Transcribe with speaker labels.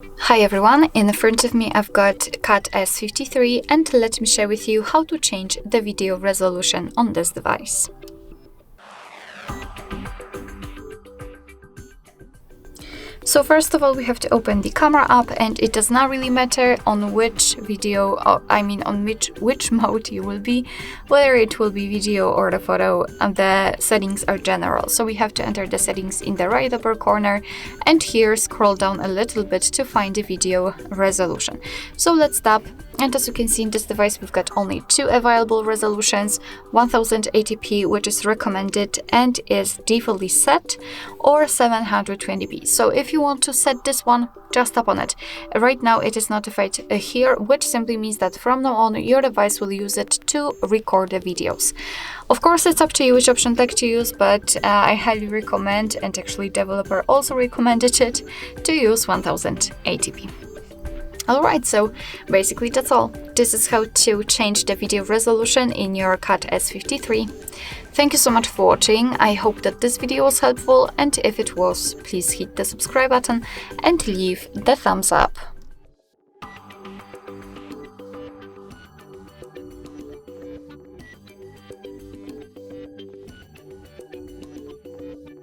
Speaker 1: Hi everyone, in front of me I've got CAT S53 and let me share with you how to change the video resolution on this device. So first of all, we have to open the camera app, and it does not really matter on which video, on which mode you will be, whether it will be video or the photo, and the settings are general. So we have to enter the settings in the right upper corner, and here scroll down a little bit to find the video resolution. So let's tap, and as you can see in this device, we've got only two available resolutions, 1080p, which is recommended and is defaultly set, or 720p. So if you want to set this one, just tap on it. Right now it is notified here, which simply means that from now on your device will use it to record the videos. Of course, it's up to you which option like to use, but I highly recommend, and actually developer also recommended it, to use 1080p. Alright, so basically that's all. This is how to change the video resolution in your CAT S53. Thank you so much for watching. I hope that this video was helpful, and if it was, please hit the subscribe button and leave the thumbs up.